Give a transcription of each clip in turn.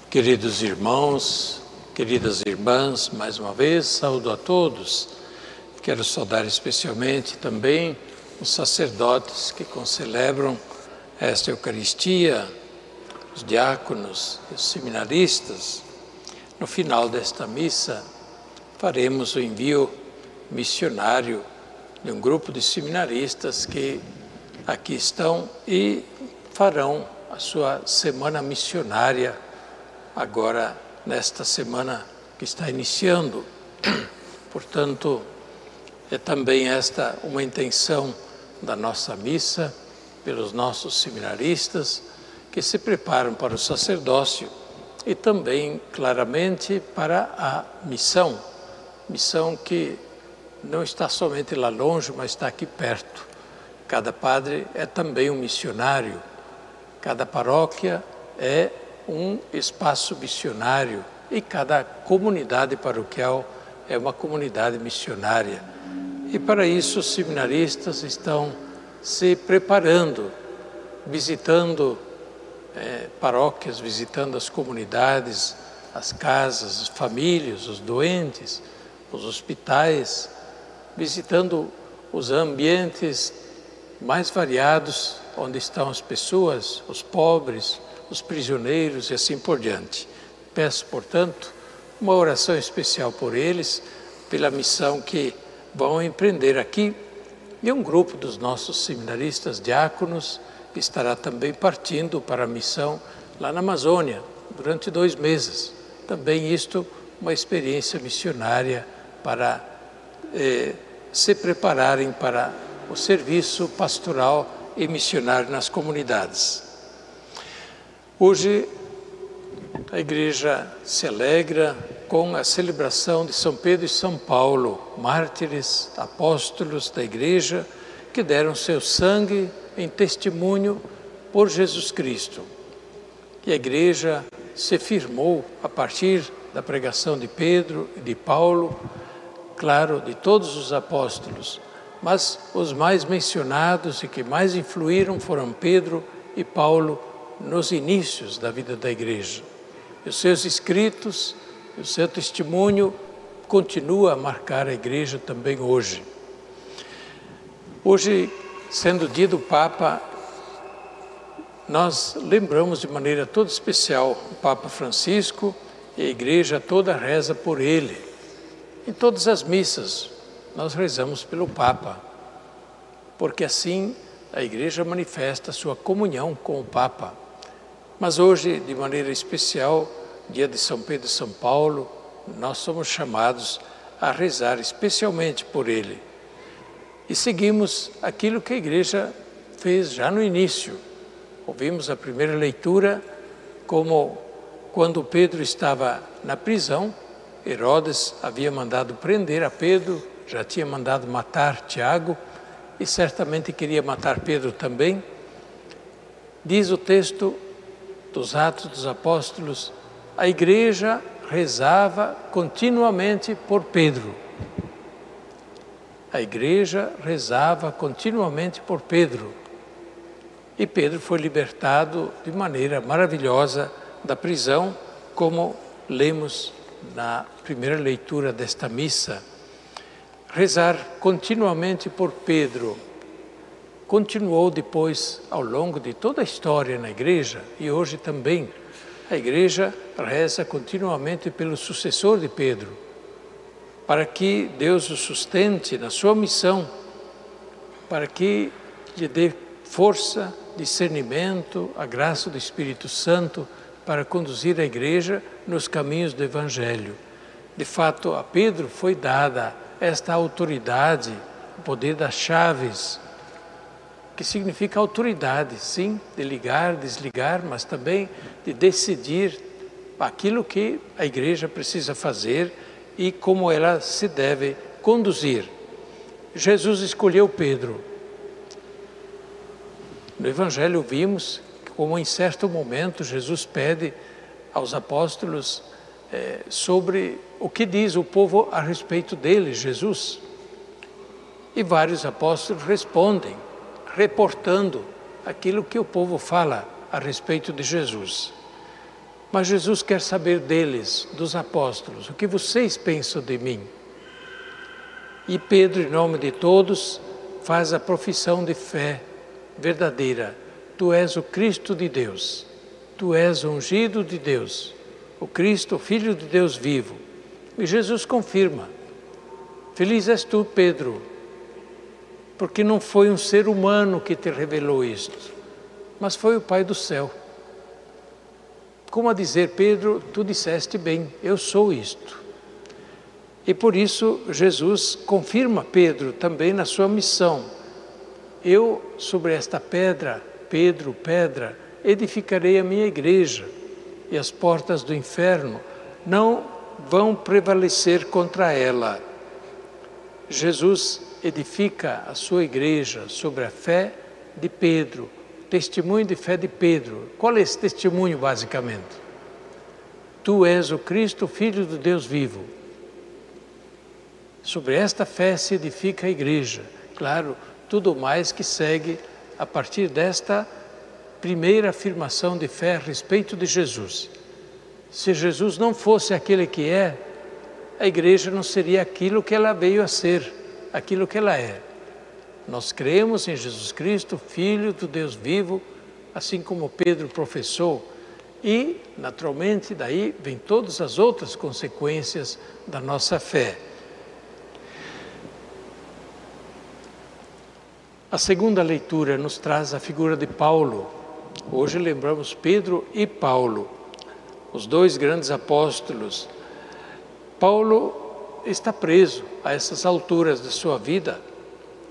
Queridos irmãos, queridas irmãs, mais uma vez, saúdo a todos. Quero saudar especialmente também os sacerdotes que concelebram esta Eucaristia, os diáconos e os seminaristas. No final desta missa, faremos o envio missionário de um grupo de seminaristas que aqui estão e farão a sua semana missionária agora nesta semana que está iniciando. Portanto, é também esta uma intenção da nossa missa pelos nossos seminaristas que se preparam para o sacerdócio e também claramente para a missão que não está somente lá longe, mas está aqui perto. Cada padre é também um missionário, cada paróquia é um espaço missionário e cada comunidade paroquial é uma comunidade missionária. E para isso os seminaristas estão se preparando, visitando paróquias, visitando as comunidades, as casas, as famílias, os doentes, os hospitais, visitando os ambientes mais variados onde estão as pessoas, os pobres, os prisioneiros e assim por diante. Peço, portanto, uma oração especial por eles, pela missão que vão empreender aqui, e um grupo dos nossos seminaristas diáconos estará também partindo para a missão lá na Amazônia, durante 2 meses. Também isto, uma experiência missionária para se prepararem para o serviço pastoral e missionário nas comunidades. Hoje, a Igreja se alegra com a celebração de São Pedro e São Paulo, mártires, apóstolos da Igreja, que deram seu sangue em testemunho por Jesus Cristo. E a Igreja se firmou a partir da pregação de Pedro e de Paulo, claro, de todos os apóstolos, mas os mais mencionados e que mais influíram foram Pedro e Paulo nos inícios da vida da Igreja. E os seus escritos, o seu testemunho continua a marcar a Igreja também hoje. Hoje, sendo dia do Papa, nós lembramos de maneira toda especial o Papa Francisco e a Igreja toda reza por ele. Em todas as missas, nós rezamos pelo Papa, porque assim a Igreja manifesta a sua comunhão com o Papa. Mas hoje, de maneira especial, dia de São Pedro e São Paulo, nós somos chamados a rezar especialmente por ele. E seguimos aquilo que a Igreja fez já no início. Ouvimos a primeira leitura, como quando Pedro estava na prisão, Herodes havia mandado prender a Pedro, já tinha mandado matar Tiago e certamente queria matar Pedro também. Diz o texto dos Atos dos Apóstolos, a Igreja rezava continuamente por Pedro. A Igreja rezava continuamente por Pedro. E Pedro foi libertado de maneira maravilhosa da prisão, como lemos na primeira leitura desta missa. Rezar continuamente por Pedro continuou depois ao longo de toda a história na Igreja e hoje também. A Igreja reza continuamente pelo sucessor de Pedro, para que Deus o sustente na sua missão, para que lhe dê força, discernimento, a graça do Espírito Santo para conduzir a Igreja nos caminhos do Evangelho. De fato, a Pedro foi dada esta autoridade, o poder das chaves, que significa autoridade, sim, de ligar, desligar, mas também de decidir aquilo que a Igreja precisa fazer e como ela se deve conduzir. Jesus escolheu Pedro. No Evangelho vimos como em certo momento Jesus pede aos apóstolos sobre o que diz o povo a respeito dele, Jesus. E vários apóstolos respondem, reportando aquilo que o povo fala a respeito de Jesus. Mas Jesus quer saber deles, dos apóstolos, o que vocês pensam de mim? E Pedro, em nome de todos, faz a profissão de fé verdadeira. Tu és o Cristo de Deus, tu és o ungido de Deus, o Cristo, o Filho de Deus vivo. E Jesus confirma: feliz és tu, Pedro, porque não foi um ser humano que te revelou isto, mas foi o Pai do céu. Como a dizer: Pedro, tu disseste bem, eu sou isto. E por isso Jesus confirma Pedro também na sua missão. Eu, sobre esta pedra, Pedro, pedra, edificarei a minha igreja, e as portas do inferno não vão prevalecer contra ela. Jesus edifica a sua igreja sobre a fé de Pedro, testemunho de fé de Pedro. Qual é esse testemunho, basicamente? Tu és o Cristo, Filho do Deus vivo. Sobre esta fé se edifica a igreja. Claro, tudo mais que segue a partir desta primeira afirmação de fé a respeito de Jesus. Se Jesus não fosse aquele que é, a igreja não seria aquilo que ela veio a ser, aquilo que ela é. Nós cremos em Jesus Cristo, Filho do Deus vivo, assim como Pedro professou, e, naturalmente, daí vem todas as outras consequências da nossa fé. A segunda leitura nos traz a figura de Paulo. Hoje lembramos Pedro e Paulo, os dois grandes apóstolos. Paulo está preso a essas alturas de sua vida.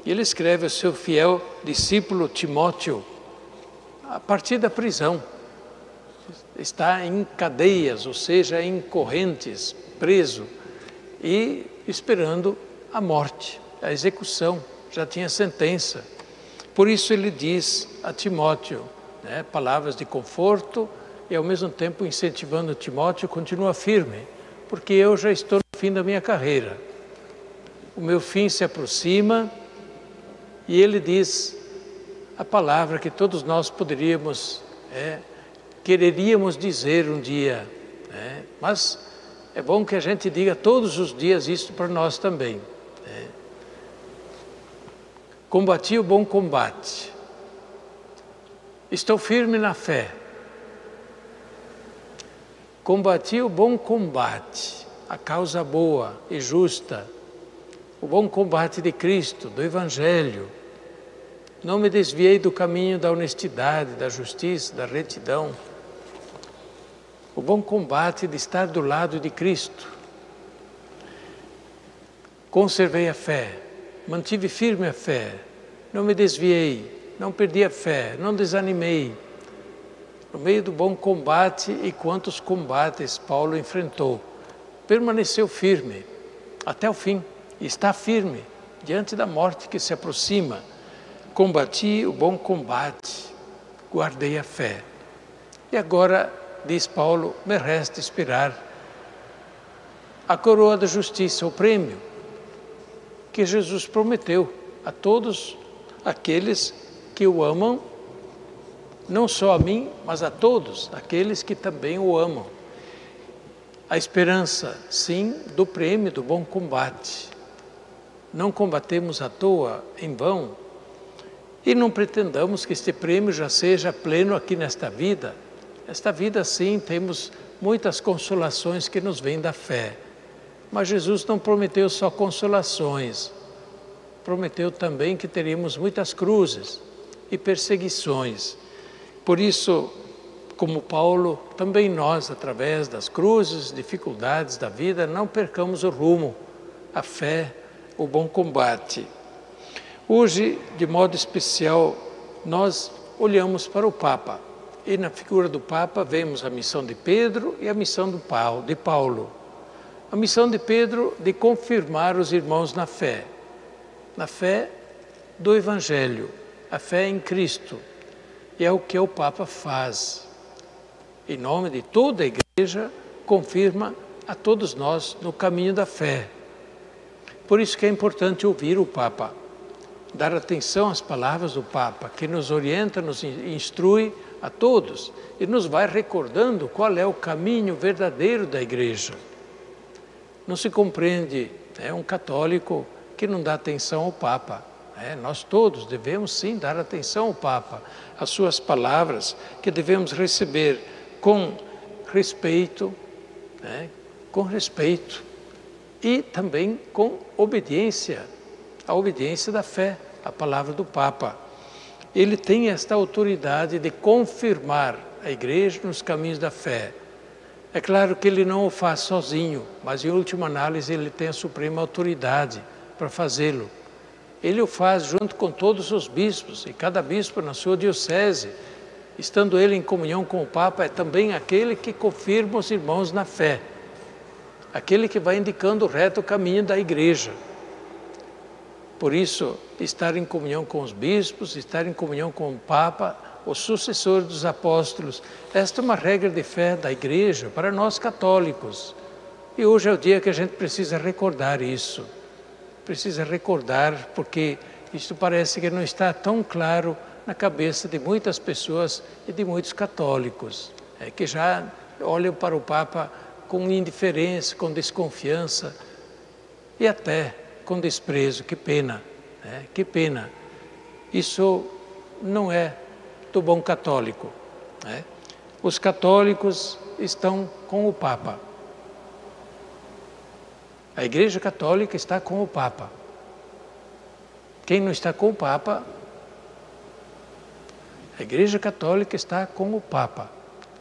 E ele escreve ao seu fiel discípulo Timóteo, a partir da prisão. Está em cadeias, ou seja, em correntes, preso e esperando a morte, a execução. Já tinha sentença. Por isso ele diz a Timóteo, palavras de conforto e ao mesmo tempo incentivando Timóteo: continua firme, porque eu já estou no fim da minha carreira. O meu fim se aproxima. E ele diz a palavra que todos nós quereríamos dizer um dia, mas é bom que a gente diga todos os dias isso para nós também. Combati o bom combate, estou firme na fé. Combati o bom combate, a causa boa e justa, o bom combate de Cristo, do Evangelho. Não me desviei do caminho da honestidade, da justiça, da retidão. O bom combate de estar do lado de Cristo. Conservei a fé, mantive firme a fé, não me desviei, não perdi a fé, não desanimei. No meio do bom combate, e quantos combates Paulo enfrentou, permaneceu firme até o fim, e está firme diante da morte que se aproxima. Combati o bom combate, guardei a fé. E agora, diz Paulo, me resta esperar a coroa da justiça, o prêmio que Jesus prometeu a todos aqueles que o amam, não só a mim, mas a todos aqueles que também o amam. A esperança, sim, do prêmio do bom combate. Não combatemos à toa, em vão, e não pretendamos que este prêmio já seja pleno aqui nesta vida. Esta vida, sim, temos muitas consolações que nos vêm da fé. Mas Jesus não prometeu só consolações. Prometeu também que teríamos muitas cruzes e perseguições. Por isso, como Paulo, também nós, através das cruzes, dificuldades da vida, não percamos o rumo, a fé, o bom combate. Hoje, de modo especial, nós olhamos para o Papa. E na figura do Papa vemos a missão de Pedro e a missão de Paulo. A missão de Pedro de confirmar os irmãos na fé do Evangelho, a fé em Cristo. E é o que o Papa faz. Em nome de toda a Igreja, confirma a todos nós no caminho da fé. Por isso que é importante ouvir o Papa, dar atenção às palavras do Papa, que nos orienta, nos instrui a todos e nos vai recordando qual é o caminho verdadeiro da igreja. Não se compreende um católico que não dá atenção ao Papa. Nós todos devemos sim dar atenção ao Papa, às suas palavras, que devemos receber com respeito, e também com obediência, a obediência da fé, a palavra do Papa. Ele tem esta autoridade de confirmar a igreja nos caminhos da fé. É claro que ele não o faz sozinho, mas em última análise ele tem a suprema autoridade para fazê-lo. Ele o faz junto com todos os bispos, e cada bispo na sua diocese, estando ele em comunhão com o Papa, é também aquele que confirma os irmãos na fé, aquele que vai indicando o reto caminho da igreja. Por isso, estar em comunhão com os bispos, estar em comunhão com o Papa, o sucessor dos apóstolos, esta é uma regra de fé da igreja para nós católicos. E hoje é o dia que a gente precisa recordar isso. Precisa recordar, porque isto parece que não está tão claro na cabeça de muitas pessoas e de muitos católicos, que já olham para o Papa com indiferença, com desconfiança e até com desprezo. Que pena, que pena. Isso não é do bom católico. Os católicos estão com o Papa. A Igreja Católica está com o Papa. Quem não está com o Papa, a Igreja Católica está com o Papa.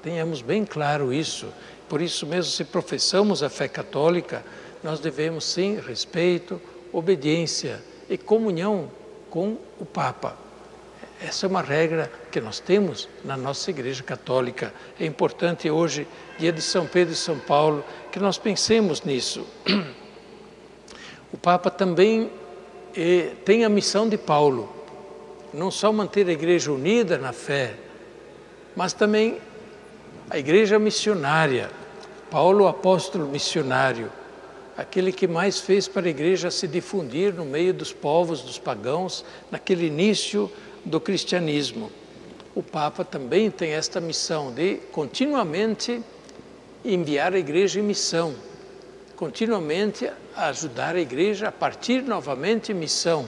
Tenhamos bem claro isso. Por isso mesmo, se professamos a fé católica, nós devemos sim respeito, obediência e comunhão com o Papa. Essa é uma regra que nós temos na nossa Igreja Católica. É importante hoje, dia de São Pedro e São Paulo, que nós pensemos nisso. O Papa também tem a missão de Paulo, não só manter a Igreja unida na fé, mas também a Igreja missionária. Paulo, o apóstolo missionário, aquele que mais fez para a Igreja se difundir no meio dos povos, dos pagãos, naquele início do cristianismo. O Papa também tem esta missão de continuamente enviar a Igreja em missão, continuamente ajudar a Igreja a partir novamente em missão,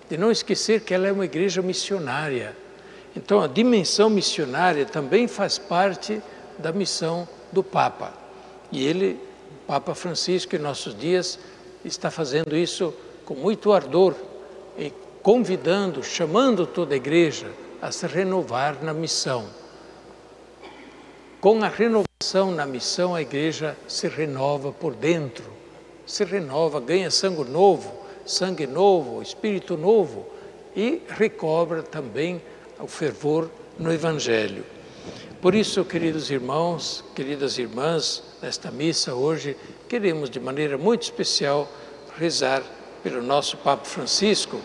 de não esquecer que ela é uma Igreja missionária. Então a dimensão missionária também faz parte da missão do Papa. E ele, Papa Francisco, em nossos dias, está fazendo isso com muito ardor e convidando, chamando toda a Igreja a se renovar na missão. Com a renovação na missão, a Igreja se renova por dentro, se renova, ganha sangue novo, espírito novo e recobra também o fervor no Evangelho. Por isso, queridos irmãos, queridas irmãs, nesta missa hoje, queremos de maneira muito especial rezar pelo nosso Papa Francisco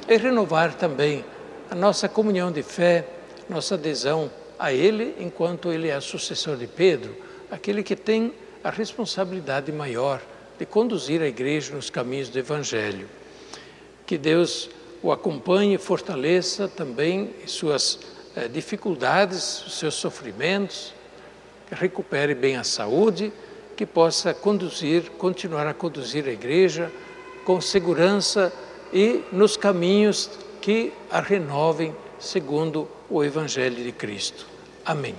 e renovar também a nossa comunhão de fé, nossa adesão a ele, enquanto ele é sucessor de Pedro, aquele que tem a responsabilidade maior de conduzir a Igreja nos caminhos do Evangelho. Que Deus o acompanhe e fortaleça também em suas dificuldades, os seus sofrimentos, que recupere bem a saúde, que possa continuar a conduzir a Igreja com segurança e nos caminhos que a renovem segundo o Evangelho de Cristo. Amém.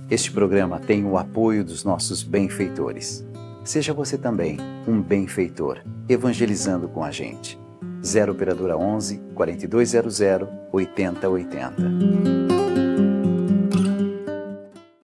Este programa tem o apoio dos nossos benfeitores. Seja você também um benfeitor, evangelizando com a gente. 0 Operadora 11 4200 8080.